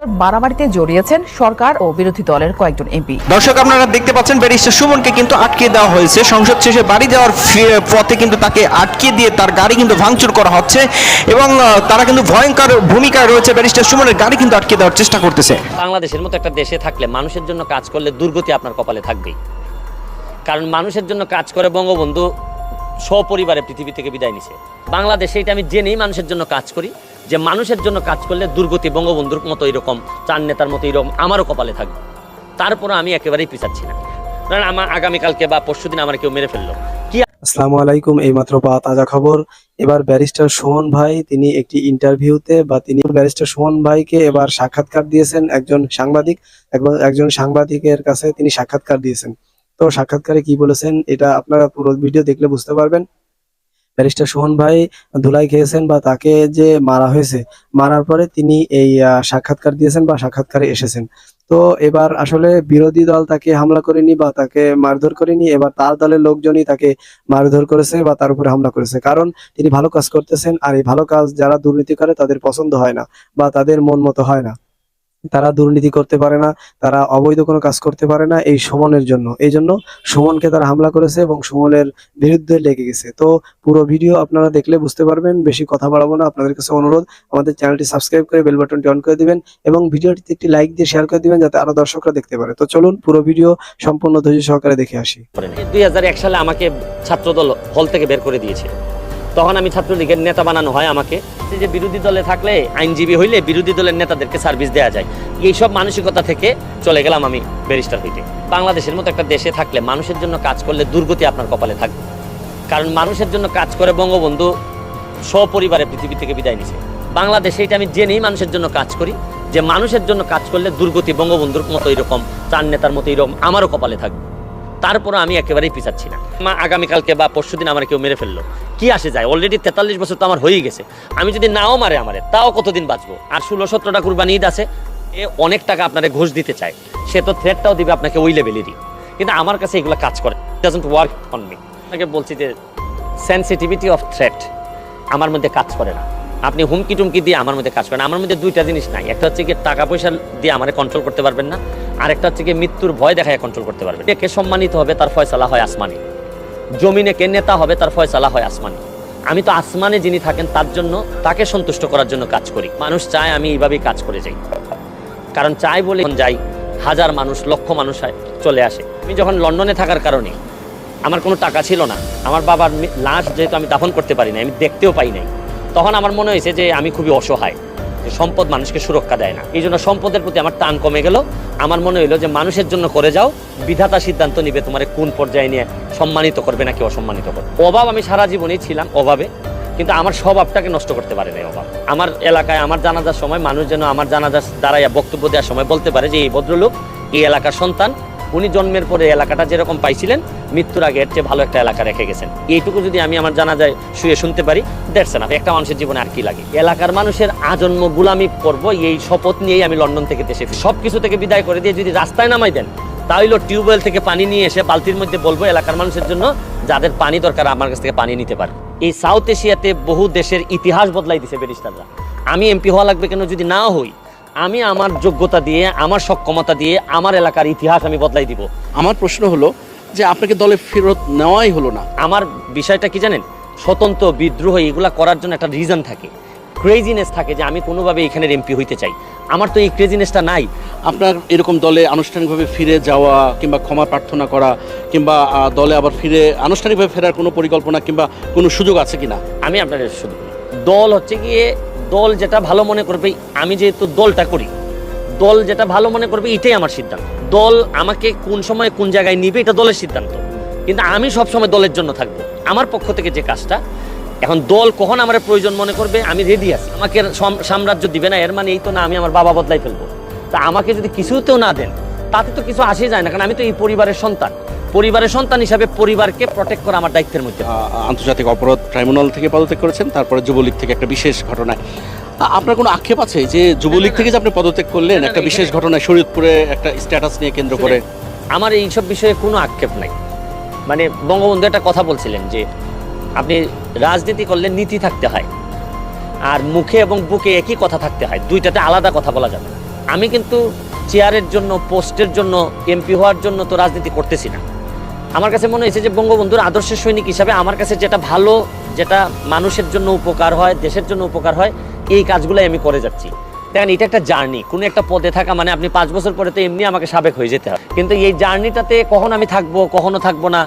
মারামারিতে জড়িয়েছেন সরকার ও বিরোধী দলের কয়েকজন এমপি। দর্শক, আপনারা দেখতে পাচ্ছেন ব্যারিস্টার সুমনকে কিন্তু আটকে দেওয়া হয়েছে। সংসদ শেষে বাড়ি যাওয়ার পথে কিন্তু তাকে আটকে দিয়ে তার গাড়ি কিন্তু ভাঙচুর করা হচ্ছে এবং তারা কিন্তু ভয়ঙ্কর ভূমিকায় রয়েছে। ব্যারিস্টার সুমনের গাড়ি কিন্তু আটকে দেওয়ার চেষ্টা করতেছে। বাংলাদেশের মতো একটা দেশে থাকলে মানুষের জন্য কাজ করলে দুর্গতি আপনার কপালে থাকবেই। কারণ মানুষের জন্য কাজ করে বঙ্গবন্ধু সপরিবারে পৃথিবী থেকে বিদায় নিছে। বাংলাদেশে এটা আমি জেনেই মানুষের জন্য কাজ করি যে মানুষের জন্য কাজ করলে দুর্গতি বঙ্গবন্ধুর মতো এরকম, চার নেতার মতো এরকম আমারও কপালে থাকবে। তারপরে আমি একেবারেই পিছাচ্ছি না, কারণ আমার আগামীকালকে বা পরশুদিন আমার কেউ মেরে ফেললো কি। আসসালামু আলাইকুম। এইমাত্র পাওয়া তাজা খবর। এবার ব্যারিস্টার সুমন ভাই তিনি একটি ইন্টারভিউতে তিনি ব্যারিস্টার সুমন ভাইকে এবার সাক্ষাৎকার দিয়েছেন একজন সাংবাদিকের কাছে তিনি সাক্ষাৎকার দিয়েছেন। তো সাক্ষাৎকারে কি বলেছেন এটা আপনারা পুরো ভিডিও দেখলে বুঝতে পারবেন। ব্যারিস্টার সুমন ভাই ধুলাই খেয়েছেন বা তাকে যে মারা হয়েছে, মারার পরে তিনি এই সাক্ষাৎকার দিয়েছেন বা সাক্ষাৎকারে এসেছেন। তো এবার আসলে বিরোধী দল তাকে হামলা করেনি বা তাকে মারধর করেনি, এবার তার দলের লোকজনই তাকে মারধর করেছে বা তার উপরে হামলা করেছে। কারণ তিনি ভালো কাজ করতেছেন, আর এই ভালো কাজ যারা দুর্নীতি করে তাদের পছন্দ হয় না বা তাদের মন মতো হয় না। তারা দুর্নীতি করতে পারে না, তারা অবৈধ কোনো কাজ করতে পারে না এই সুমনের জন্য। এই জন্য সুমনকে তারা হামলা করেছে এবং সুমনের বিরুদ্ধে লেগে গেছে। তো পুরো ভিডিও আপনারা দেখলে বুঝতে পারবেন। বেশি কথা বাড়াবো না, আপনাদের কাছে অনুরোধ আমাদের চ্যানেলটি সাবস্ক্রাইব করে বেল বাটনটি অন করে দিবেন এবং ভিডিওটিতে একটি লাইক দিয়ে শেয়ার করে দিবেন যাতে আরো দর্শকরা দেখতে পারে। তো চলুন পুরো ভিডিও সম্পূর্ণ ধৈর্য সহকারে দেখে আসি। 2001 সালে আমাকে ছাত্রদল হল থেকে বের করে দিয়েছে। তখন আমি ছাত্রলীগের নেতা বানানো হয় আমাকে, যে বিরোধী দলে থাকলে আইনজীবী হইলে বিরোধী দলের নেতাদেরকে সার্ভিস দেওয়া যায়, এইসব মানসিকতা থেকে চলে গেলাম আমি ব্যারিস্টার হইতে। বাংলাদেশের মতো একটা দেশে থাকলে মানুষের জন্য কাজ করলে দুর্গতি আপনার কপালে থাকবে। কারণ মানুষের জন্য কাজ করে বঙ্গবন্ধু সপরিবারে পৃথিবী থেকে বিদায় নিছে। বাংলাদেশে এটা আমি জেনেই মানুষের জন্য কাজ করি যে মানুষের জন্য কাজ করলে দুর্গতি বঙ্গবন্ধুর মতো এরকম, চার নেতার মতো এরকম আমারও কপালে থাকবে। তারপরে আমি একেবারেই পিছাচ্ছি না। আগামীকালকে বা পরশুদিন আমার কেউ মেরে ফেললো কি আসে যায়, অলরেডি 43 বছর তো আমার হয়েই গেছে। আমি যদি নাও মারে আমারে তাও কতদিন বাঁচবো। আর 16-17টা কুরবানি ঈদ আছে, এ অনেক টাকা আপনারে ঘুষ দিতে চায়, সে তো থ্রেটটাও দিবে আপনাকে ওই লেভেলেরই। কিন্তু আমার কাছে এগুলো কাজ করে, ডাজন্ট ওয়ার্ক অন মি। আপনাকে বলছি যে সেন্সিটিভিটি অফ থ্রেট আমার মধ্যে কাজ করে না। আপনি হুমকি টুমকি দিয়ে আমার মধ্যে কাজ করেন। আমার মধ্যে দুইটা জিনিস নাই, একটা হচ্ছে কি টাকা পয়সা দিয়ে আমারে কন্ট্রোল করতে পারবেন না, আর একটা হচ্ছে কি মৃত্যুর ভয় দেখায় কন্ট্রোল করতে পারবেন। কে সম্মানিত হবে তার ফয়সালা হয় আসমানি, জমিনে কে নেতা হবে তার ফয়সালা হয় আসমানি। আমি তো আসমানে যিনি থাকেন তার জন্য, তাকে সন্তুষ্ট করার জন্য কাজ করি। মানুষ চায় আমি এইভাবেই কাজ করে যাই, কারণ চাই বলে যাই, হাজার মানুষ লক্ষ মানুষ চলে আসে। আমি যখন লন্ডনে থাকার কারণে আমার কোনো টাকা ছিল না, আমার বাবার লাশ যেহেতু আমি দাফন করতে পারি না, আমি দেখতেও পাই নাই, তখন আমার মনে হয়েছে যে আমি খুবই অসহায়, যে সম্পদ মানুষকে সুরক্ষা দেয় না। এই জন্য সম্পদের প্রতি আমার টান কমে গেল। আমার মনে হইলো যে মানুষের জন্য করে যাও, বিধাতা সিদ্ধান্ত নিবে তোমার কোন পর্যায়ে নিয়ে সম্মানিত করবে নাকি অসম্মানিত করবে। অভাব আমি সারা জীবনেই ছিলাম অভাবে, কিন্তু আমার স্বভাবটাকে নষ্ট করতে পারে না অভাব। আমার এলাকায় আমার জানাজার সময় মানুষ যেন আমার জানাজার দাঁড়াইয়া বক্তব্য দেওয়ার সময় বলতে পারে যে এই ভদ্রলোক এই এলাকার সন্তান, উনি জন্মের পরে এলাকাটা যেরকম পাইছিলেন মৃত্যুর আগে এর চেয়ে ভালো একটা এলাকা রেখে গেছেন। এইটুকু যদি আমি আমার জানাজায় শুয়ে শুনতে পারি, দ্যাটস এনাফ। একটা মানুষের জীবনে আর কি লাগে। এলাকার মানুষের আজন্ম গুলামি করব এই শপথ নিয়েই আমি লন্ডন থেকে দেশে সবকিছু থেকে বিদায় করে দিয়ে যদি রাস্তায় নামাই দেন, তাহলে টিউবওয়েল থেকে পানি নিয়ে এসে বালতির মধ্যে বলবো এলাকার মানুষের জন্য যাদের পানি দরকার আমার কাছ থেকে পানি নিতে পারে। এই সাউথ এশিয়াতে বহু দেশের ইতিহাস বদলাই দিছে ব্যারিস্টাররা। আমি এমপি হওয়া লাগবে কেন যদি না হই, আমি আমার যোগ্যতা দিয়ে, আমার সক্ষমতা দিয়ে আমার এলাকার ইতিহাস আমি বদলাই দিব। আমার প্রশ্ন হলো যে আপনাকে দলে ফেরত নেওয়াই হলো না। আমার বিষয়টা কি জানেন, স্বতন্ত্র বিদ্রোহ এগুলা করার জন্য একটা রিজন থাকে, ক্রেজিনেস থাকে যে আমি কোনোভাবে এখানের এমপি হইতে চাই। আমার তো এই ক্রেজিনেসটা নাই। আপনার এরকম দলে আনুষ্ঠানিকভাবে ফিরে যাওয়া কিংবা ক্ষমা প্রার্থনা করা কিংবা দলে আবার ফিরে আনুষ্ঠানিকভাবে ফেরার কোনো পরিকল্পনা কিংবা কোনো সুযোগ আছে কিনা? আমি আপনাদের শুধু দল হচ্ছে গিয়ে, দল যেটা ভালো মনে করবে, আমি যেহেতু দলটা করি, দল যেটা ভালো মনে করবে এটাই আমার সিদ্ধান্ত। দল আমাকে কোন সময় কোন জায়গায় নিবে এটা দলের সিদ্ধান্ত, কিন্তু আমি সবসময় দলের জন্য থাকবো। আমার পক্ষ থেকে যে কাজটা, এখন দল কখন আমার প্রয়োজন মনে করবে আমি রেডি আছি। আমাকে সাম্রাজ্য দিবে না এর মানে এই তো না আমি আমার বাবা বদলাই ফেলবো। তা আমাকে যদি কিছুতেও না দেন তাতে তো কিছু আসে যায় না, কারণ আমি তো এই পরিবারের সন্তান। পরিবারের সন্তান হিসাবে পরিবারকে প্রোটেক্ট করা আমার দায়িত্বের মধ্যে। আন্তর্জাতিক অপরাধ ট্রাইব্যুনাল থেকে পদত্যাগ করেছেন, তারপরে যুবলীগ থেকে একটা বিশেষ ঘটনায় আপনার কোনো আক্ষেপ আছে যে যুবলীগ থেকে যে আপনি পদত্যাগ করলেন একটা বিশেষ ঘটনায় শরীয়তপুরে একটা স্ট্যাটাস নিয়ে কেন্দ্র করে? আমার এইসব বিষয়ে কোনো আক্ষেপ নাই। মানে বঙ্গবন্ধু একটা কথা বলছিলেন যে আপনি রাজনীতি করলে নীতি থাকতে হয়, আর মুখে এবং বুকে একই কথা থাকতে হয়, দুইটাতে আলাদা কথা বলা যাবে। আমি কিন্তু চেয়ারের জন্য, পোস্টের জন্য, এমপি হওয়ার জন্য তো রাজনীতি করতেছি না। আমার কাছে মনে হয়েছে যে বঙ্গবন্ধুর আদর্শের সৈনিক হিসাবে আমার কাছে যেটা ভালো, যেটা মানুষের জন্য উপকার হয়, দেশের জন্য উপকার হয়, এই কাজগুলোই আমি করে যাচ্ছি। দেখেন, এটা একটা জার্নি। কোনো একটা পদে থাকা মানে আপনি 5 বছর পরে তো এমনি আমাকে সাবেক হয়ে যেতে হবে, কিন্তু এই জার্নিটাতে কখন আমি থাকবো, কখনো থাকবো না।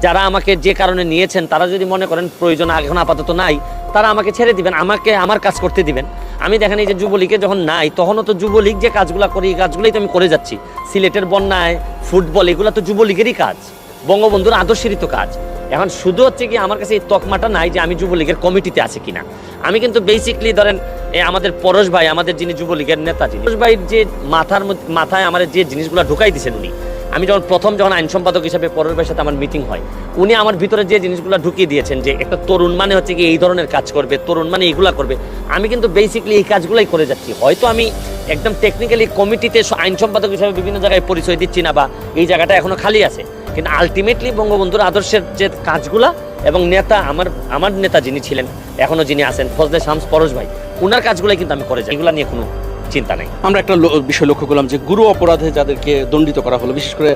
যারা আমাকে যে কারণে নিয়েছেন তারা যদি মনে করেন প্রয়োজন এখন আপাতত নাই, তারা আমাকে ছেড়ে দিবেন, আমাকে আমার কাজ করতে দিবেন। আমি দেখেন এই যে যুবলীগে যখন নাই, তখনও তো যুবলীগ যে কাজগুলো করি, এই কাজগুলোই তো আমি করে যাচ্ছি। সিলেটের বন্যায়, ফুটবল, এগুলো তো যুবলীগেরই কাজ, বঙ্গবন্ধুর আদর্শেরই তো কাজ। এখন শুধু হচ্ছে কি আমার কাছে এই তকমাটা নাই যে আমি যুবলীগের কমিটিতে আছি কিনা। আমি কিন্তু বেসিকলি ধরেন আমাদের পরশ ভাই, আমাদের যিনি যুবলীগের নেতা, যিনি পরশ ভাইয়ের যে মাথায় আমার যে জিনিসগুলো ঢুকাই দিয়েছেন উনি, আমি যখন আইন সম্পাদক হিসেবে পরশ ভাইয়ের সাথে আমার মিটিং হয়, উনি আমার ভিতরে যে জিনিসগুলো ঢুকিয়ে দিয়েছেন যে একটা তরুণ মানে হচ্ছে কি এই ধরনের কাজ করবে, তরুণ মানে এইগুলা করবে। আমি কিন্তু বেসিকলি এই কাজগুলোই করে যাচ্ছি। হয়তো আমি একদম টেকনিক্যালি কমিটিতে আইন সম্পাদক হিসেবে বিভিন্ন জায়গায় পরিচয় দিচ্ছি না, বা এই জায়গাটা এখনো খালি আছে, কিন্তু আলটিমেটলি বঙ্গবন্ধুর আদর্শের যে কাজগুলা এবং নেতা, আমার নেতা যিনি ছিলেন, এখনো যিনি আছেন, ফজলে শামস পরশ ভাই, ওনার কাজগুলোই কিন্তু আমি করে যাই। এগুলো নিয়ে কোনো চিন্তা নেই। আমরা একটা বিষয় লক্ষ্য করলাম যে গুরু অপরাধে যাদেরকে দণ্ডিত করা হলো, বিশেষ করে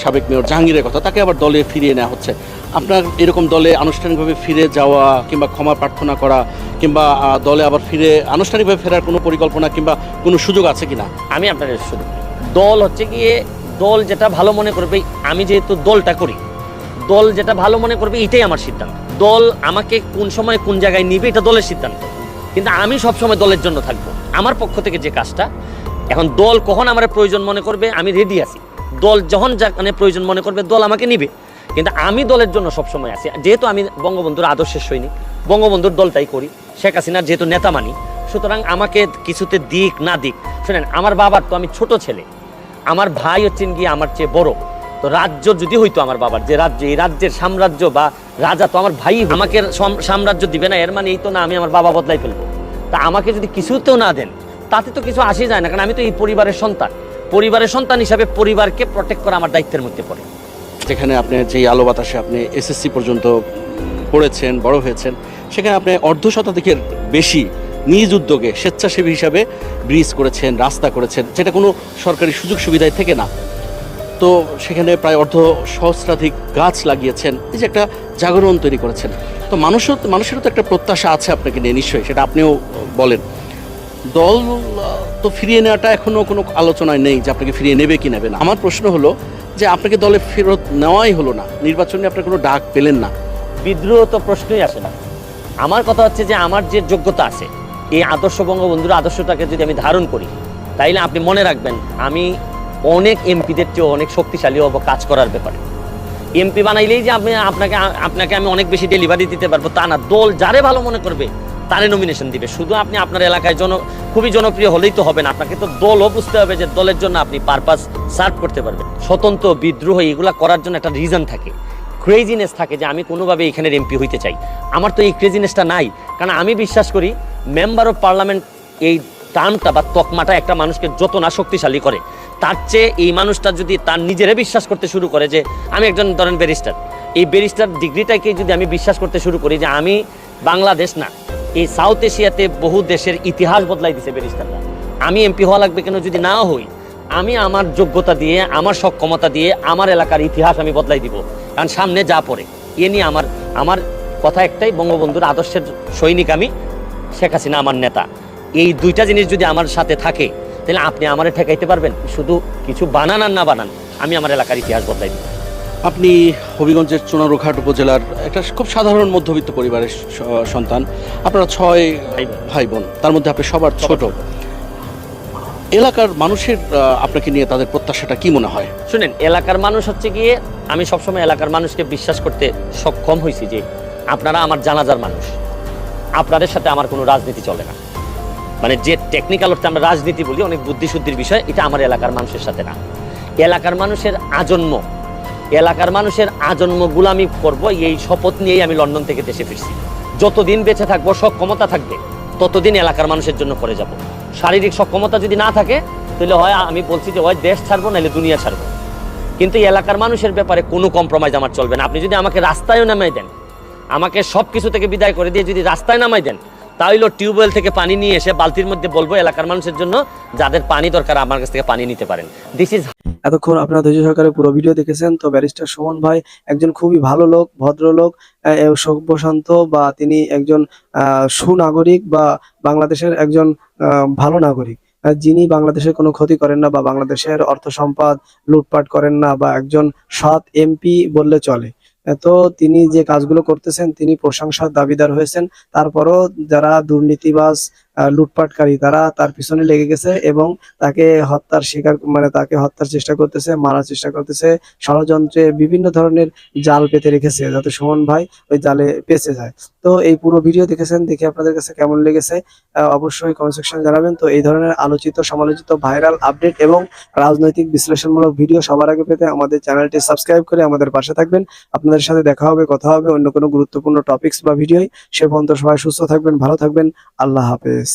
সাবেক মেয়র জাহাঙ্গীরের কথা, তাকে আবার দলে ফিরিয়ে নেওয়া হচ্ছে। আপনার এরকম দলে আনুষ্ঠানিকভাবে ফিরে যাওয়া কিংবা ক্ষমা প্রার্থনা করা কিংবা দলে আবার ফিরে আনুষ্ঠানিকভাবে ফেরার কোনো পরিকল্পনা কিংবা কোনো সুযোগ আছে কিনা? আমি আপনাদের শুধু দল হচ্ছে গিয়ে, দল যেটা ভালো মনে করবে, আমি যেহেতু দলটা করি, দল যেটা ভালো মনে করবে এটাই আমার সিদ্ধান্ত। দল আমাকে কোন সময় কোন জায়গায় নিবে এটা দলের সিদ্ধান্ত, কিন্তু আমি সবসময় দলের জন্য থাকবো। আমার পক্ষ থেকে যে কাজটা, এখন দল কখন আমার প্রয়োজন মনে করবে আমি রেডি আছি, দল যখন মানে প্রয়োজন মনে করবে দল আমাকে নিবে, কিন্তু আমি দলের জন্য সবসময় আছি। যেহেতু আমি বঙ্গবন্ধুর আদর্শের সৈনিক, বঙ্গবন্ধুর দলটাই করি, শেখ হাসিনার যেহেতু নেতা মানি, সুতরাং আমাকে কিছুতে দিক না দিক, শোনেন আমার বাবার তো আমি ছোট ছেলে, আমার ভাই হচ্ছেন গিয়ে আমার চেয়ে বড়, তো রাজ্য যদি হইতো আমার বাবার যে রাজ্য, এই রাজ্যের সাম্রাজ্য বা রাজা তো আমার ভাই, আমাকে সাম্রাজ্য দিবে না, এর মানে এই তো না আমি আমার বাবা বদলাই ফেলবো। তা আমাকে যদি কিছুতেও না দেন তাতে তো কিছু আসে যায় না, কারণ আমি তো এই পরিবারের সন্তান হিসাবে পরিবারকে প্রোটেক্ট করা আমার দায়িত্বের মধ্যে পড়ে। যেখানে আপনি যেই আলো বাতাসে আপনি এসএসসি পর্যন্ত পড়েছেন, বড় হয়েছেন, সেখানে আপনি অর্ধশতাধিকের বেশি নিজ উদ্যোগে স্বেচ্ছাসেবী হিসাবে ব্রিজ করেছেন, রাস্তা করেছেন, যেটা কোনো সরকারি সুযোগ সুবিধায় থেকে না। তো সেখানে প্রায় সহস্রাধিক গাছ লাগিয়েছেন, এই যে একটা জাগরণ তৈরি করেছেন। তো মানুষেরও তো একটা প্রত্যাশা আছে আপনাকে নিয়ে, নিশ্চয়ই সেটা আপনিও বলেন। দল তো ফিরিয়ে নেওয়াটা এখনো কোনো আলোচনায় নেই যে আপনাকে ফিরিয়ে নেবে কি নেবে না। আমার প্রশ্ন হলো যে আপনাকে দলে ফেরত নেওয়াই হলো না, নির্বাচনে আপনার কোনো ডাক পেলেন না, বিদ্রোহ তো প্রশ্নই আসে না। আমার কথা হচ্ছে যে আমার যে যোগ্যতা আছে, এই আদর্শ বঙ্গবন্ধুর আদর্শটাকে যদি আমি ধারণ করি, তাইলে আপনি মনে রাখবেন আমি অনেক এমপিদের চেয়ে অনেক শক্তিশালী হব কাজ করার ব্যাপারে। এমপি বানাইলেই যে আপনাকে আমি অনেক বেশি ডেলিভারি দিতে পারবো তা না। দল যারে ভালো মনে করবে তারে নমিনেশন দিবে। শুধু আপনি আপনার এলাকায় খুবই জনপ্রিয় হলেই তো হবে না, আপনাকে তো দলও বুঝতে হবে যে দলের জন্য আপনি পারপাস সার্ভ করতে পারবেন। স্বতন্ত্র বিদ্রোহ এগুলা করার জন্য একটা রিজন থাকে, ক্রেজিনেস থাকে যে আমি কোনোভাবে এখানের এমপি হইতে চাই। আমার তো এই ক্রেজিনেসটা নাই, কারণ আমি বিশ্বাস করি মেম্বার অফ পার্লামেন্ট এই টার্মটা বা তকমাটা একটা মানুষকে যত না শক্তিশালী করে, তার চেয়ে এই মানুষটা যদি তার নিজেরে বিশ্বাস করতে শুরু করে যে আমি একজন ধরেন ব্যারিস্টার, এই ব্যারিস্টার ডিগ্রিটাকে যদি আমি বিশ্বাস করতে শুরু করি যে আমি বাংলাদেশ না, এই সাউথ এশিয়াতে বহু দেশের ইতিহাস বদলাই দিছে ব্যারিস্টাররা, আমি এমপি হওয়া লাগবে কেন যদি না হই, আমি আমার যোগ্যতা দিয়ে, আমার সক্ষমতা দিয়ে আমার এলাকার ইতিহাস আমি বদলাই দিব। কারণ সামনে যা পড়ে এ নিয়ে আমার কথা একটাই, বঙ্গবন্ধুর আদর্শের সৈনিক আমি, শেখ হাসিনা আমার নেতা। এই দুইটা জিনিস যদি আমার সাথে থাকে তাহলে আপনি আমারে ঠেকাইতে পারবেন। শুধু কিছু বানান আর না বানান, আমি আমার এলাকার ইতিহাস বদলাই দিব। আপনি হবিগঞ্জের চুনারুঘাট উপজেলার একটা খুব সাধারণ মধ্যবিত্ত পরিবারের সন্তান, আপনারা 6 ভাই বোন, তার মধ্যে আপনি সবার ছোট। এলাকার মানুষের আপনাকে নিয়ে তাদের প্রত্যাশাটা কি মনে হয়? শুনেন, এলাকার মানুষ হচ্ছে গিয়ে, আমি সবসময় এলাকার মানুষকে বিশ্বাস করতে সক্ষম হয়েছি যে আপনারা আমার জানাজার মানুষ, আপনাদের সাথে আমার কোনো রাজনীতি চলে না। মানে যে টেকনিক্যাল অর্থে আমরা রাজনীতি বলি, অনেক বুদ্ধিশুদ্ধির বিষয়, এটা আমার এলাকার মানুষের সাথে না। এলাকার মানুষের আজন্ম গুলামি করব, এই শপথ নিয়েই আমি লন্ডন থেকে দেশে ফিরছি। যতদিন বেঁচে থাকবো, সক্ষমতা থাকবে, ততদিন এলাকার মানুষের জন্য করে যাব। শারীরিক সক্ষমতা যদি না থাকে তাহলে হয় আমি বলছি যে হয় দেশ ছাড়বো নাহলে দুনিয়া ছাড়বো, কিন্তু এই এলাকার মানুষের ব্যাপারে কোনো কম্প্রোমাইজ আমার চলবে না। আপনি যদি আমাকে রাস্তায় নামাই দেন, আমাকে সব কিছু থেকে বিদায় করে দিয়ে যদি রাস্তায় নামাই দেন, তাহলে টিউবওয়েল থেকে পানি নিয়ে এসে বালতির মধ্যে বলবো এলাকার মানুষের জন্য যাদের পানি দরকার আমার কাছ থেকে পানি নিতে পারেন। দিস ইজ এতক্ষণ আপনারা ধৈর্য সহকারে পুরো ভিডিও দেখেছেন। তো ব্যারিস্টার সুমন ভাই একজন খুবই ভালো লোক, ভদ্রলোক, সভ্যশান্ত, বা তিনি একজন সুনাগরিক বা বাংলাদেশের একজন ভালো নাগরিক, যিনি বাংলাদেশের কোনো ক্ষতি করেন না বা বাংলাদেশের অর্থ সম্পদ লুটপাট করেন না, বা একজন সৎ এমপি বললে চলে। তো তিনি যে কাজগুলো করতেছেন তিনি প্রশংসার দাবিদার হয়েছেন। তারপরও যারা দুর্নীতিবাজ, লুটপাটকারী, তারা তার পিছনে লেগে গেছে এবং তাকে হত্যার শিকার, মানে তাকে হত্যার চেষ্টা করতেছে, মারার চেষ্টা করতেছে, ষড়যন্ত্রে বিভিন্ন ধরনের জাল পেতে রেখেছে যাতে সুমন ভাই ওই জালে পেঁচে যায়। তো এই পুরো ভিডিও দেখেছেন, দেখে আপনাদের কাছে কেমন লেগেছে অবশ্যই কমেন্ট সেকশনে জানাবেন। তো এই ধরনের আলোচিত, সমালোচিত, ভাইরাল আপডেট এবং রাজনৈতিক বিশ্লেষণমূলক ভিডিও সবার আগে পেতে আমাদের চ্যানেলটি সাবস্ক্রাইব করে আমাদের পাশে থাকবেন। আপনাদের সাথে দেখা হবে, কথা হবে অন্য কোনো গুরুত্বপূর্ণ টপিকস বা ভিডিওয়। সে পর্যন্ত সবাই সুস্থ থাকবেন, ভালো থাকবেন। আল্লাহ হাফেজ।